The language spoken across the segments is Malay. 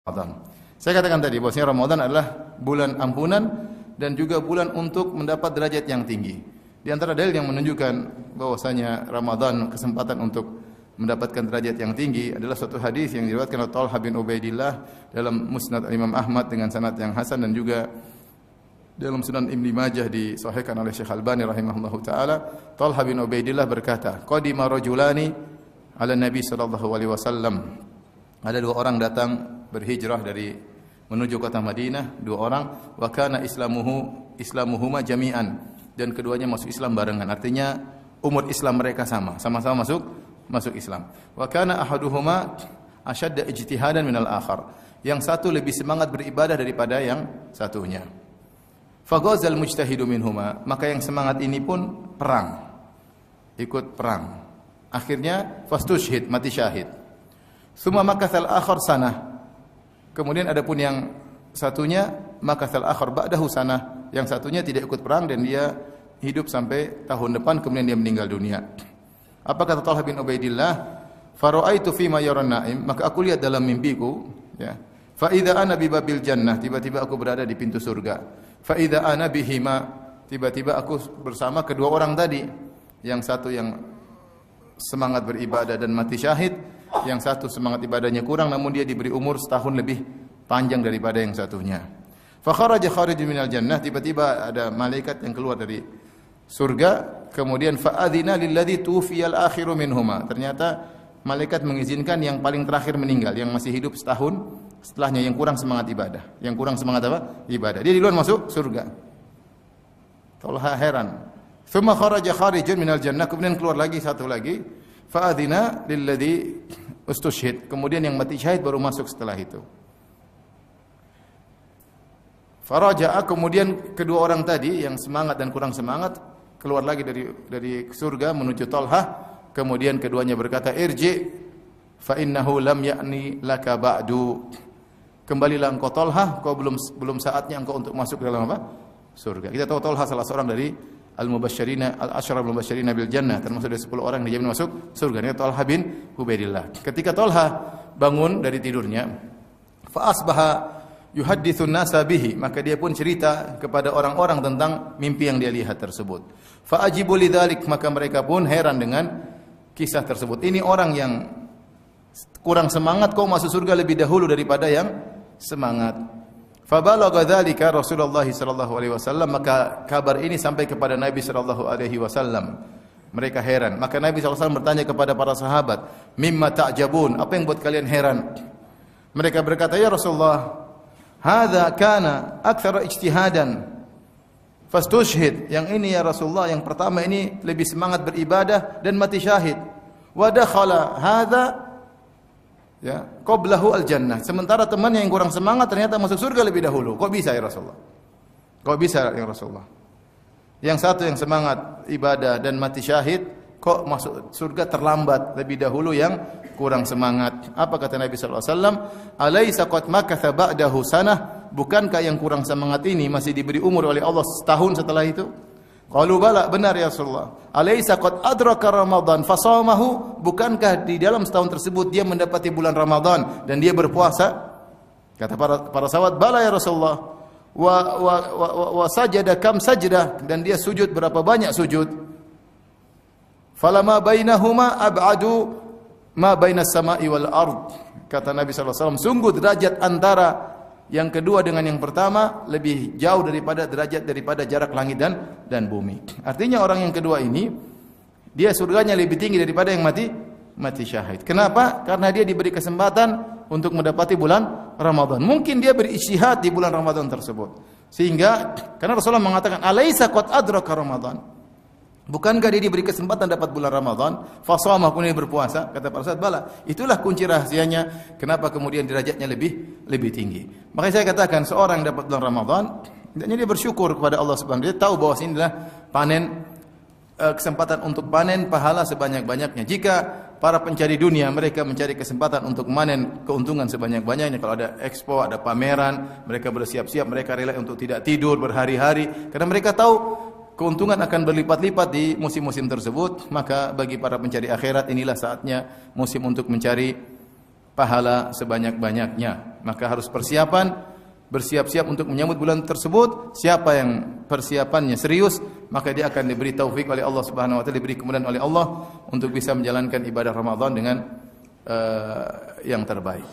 Ramadan. Saya katakan tadi bahwasanya Ramadan adalah bulan ampunan dan juga bulan untuk mendapat derajat yang tinggi. Di antara dalil yang menunjukkan bahwasanya Ramadan kesempatan untuk mendapatkan derajat yang tinggi adalah suatu hadis yang diriwayatkan oleh Talha bin Ubaidillah dalam Musnad Imam Ahmad dengan sanad yang hasan dan juga dalam Sunan Ibnu Majah disahihkan oleh Syekh Albani rahimahullahu taala. Talha bin Ubaidillah berkata, "Qadima rajulani ala Nabi sallallahu alaihi wasallam." Ada dua orang datang berhijrah dari menuju kota Madinah, dua orang, wa kana islamuhuma jami'an, dan keduanya masuk Islam barengan. Artinya umur Islam mereka sama-sama masuk Islam. Wa kana ahaduhuma ashadda ijtihadan minal akhar. Yang satu lebih semangat beribadah daripada yang satunya. Faghazal mujtahidu minhuma, maka yang semangat ini pun ikut perang. Akhirnya fastushhid, mati syahid. Summa makathal akhar sanah. Kemudian adapun yang satunya makathal akhar ba'dahu sanah, yang satunya tidak ikut perang dan dia hidup sampai tahun depan kemudian dia meninggal dunia. Apa kata Talha bin Ubaidillah? Fara'aitu fi ma yaran na'im, maka aku lihat dalam mimpiku, ya. Fa idza ana bi babil jannah, tiba-tiba aku berada di pintu surga. Fa idza ana bihima, tiba-tiba aku bersama kedua orang tadi. Yang satu yang semangat beribadah dan mati syahid, yang satu semangat ibadahnya kurang namun dia diberi umur setahun lebih panjang daripada yang satunya. Fa kharaja kharijun minal jannah, tiba-tiba ada malaikat yang keluar dari surga, kemudian fa adzina lilladzi tuwfiyal akhiru minhuma. Ternyata malaikat mengizinkan yang paling terakhir meninggal, yang masih hidup setahun setelahnya, yang kurang semangat ibadah. Yang kurang semangat apa? Ibadah. Dia duluan masuk surga. Talha heran. Thumma kharaja kharijun minal jannah, kemudian keluar lagi satu lagi. Fa adzina lilladzi ustushhid. Kemudian yang mati syahid baru masuk setelah itu. Faraja'a, kemudian kedua orang tadi yang semangat dan kurang semangat keluar lagi dari surga menuju Talha. Kemudian keduanya berkata, "Irji fa innahu lam ya'ni laka ba'du." Kembalilah engkau Talha, kau belum saatnya engkau untuk masuk dalam apa? Surga. Kita tahu Talha salah seorang dari al-asyara al-mubashshirina bil jannah, termasuk dari 10 orang yang dijamin masuk surga. Ini Talha bin Ubaidillah. Ketika Talha bangun dari tidurnya, fa asbaha yuhadditsun nasa bihi, maka dia pun cerita kepada orang-orang tentang mimpi yang dia lihat tersebut. Fa ajibu lidzalik, maka mereka pun heran dengan kisah tersebut. Ini orang yang kurang semangat kok masuk surga lebih dahulu daripada yang semangat. Fa balagha dzalika Rasulullah sallallahu alaihi wasallam, maka kabar ini sampai kepada Nabi sallallahu alaihi wasallam. Mereka heran. Maka Nabi sallallahu alaihi wasallam bertanya kepada para sahabat, "Mimma ta'jabun?" Apa yang buat kalian heran? Mereka berkata, "Ya Rasulullah, hadza kana aktsara ijtihadan fastushhid." Yang ini ya Rasulullah, yang pertama ini lebih semangat beribadah dan mati syahid. Wa dakhala hadza ya qablahu al-jannah. Sementara temannya yang kurang semangat ternyata masuk surga lebih dahulu. Kok bisa ya Rasulullah? Kok bisa ya Rasulullah? Yang satu yang semangat ibadah dan mati syahid kok masuk surga terlambat lebih dahulu yang kurang semangat. Apa kata Nabi sallallahu alaihi wasallam? Alaisa qad makatha ba'dahu sanah? Bukankah yang kurang semangat ini masih diberi umur oleh Allah setahun setelah itu? Qalu bala, benar ya Rasulullah. Alaisa qad adraka Ramadan fasamahu? Bukankah di dalam setahun tersebut dia mendapati bulan Ramadan dan dia berpuasa? Kata para sahabat, bala ya Rasulullah. Wa sajada kam sajdah, dan dia sujud berapa banyak sujud? Falama bainahuma ab'adu ma bainas sama'i wal ard. Kata Nabi sallallahu alaihi wasallam, sungguh derajat antara yang kedua dengan yang pertama lebih jauh daripada jarak langit dan bumi. Artinya orang yang kedua ini dia surganya lebih tinggi daripada yang mati syahid. Kenapa? Karena dia diberi kesempatan untuk mendapati bulan Ramadan. Mungkin dia berijtihad di bulan Ramadan tersebut. Sehingga karena Rasulullah mengatakan alaisa qad adraka Ramadan? Bukankah dia diberi kesempatan dapat bulan Ramadan? Fasama, kemudian berpuasa. Kata para sahabat, bala. Itulah kunci rahasianya. Kenapa kemudian derajatnya lebih tinggi. Makanya saya katakan seorang yang dapat bulan Ramadan, hendaknya dia bersyukur kepada Allah Subhanahu wa taala. Dia tahu bahwa ini adalah kesempatan untuk panen pahala sebanyak-banyaknya. Jika para pencari dunia mereka mencari kesempatan untuk memanen keuntungan sebanyak-banyaknya, kalau ada expo, ada pameran, mereka bersiap-siap, mereka rela untuk tidak tidur berhari-hari karena mereka tahu keuntungan akan berlipat-lipat di musim-musim tersebut. Maka bagi para pencari akhirat inilah saatnya musim untuk mencari pahala sebanyak-banyaknya. Maka harus persiapan, bersiap-siap untuk menyambut bulan tersebut. Siapa yang persiapannya serius, maka dia akan diberi taufik oleh Allah Subhanahu wa taala, diberi kemudahan oleh Allah untuk bisa menjalankan ibadah Ramadan dengan yang terbaik.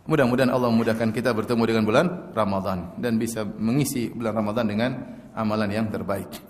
Mudah-mudahan Allah memudahkan kita bertemu dengan bulan Ramadan dan bisa mengisi bulan Ramadan dengan amalan yang terbaik.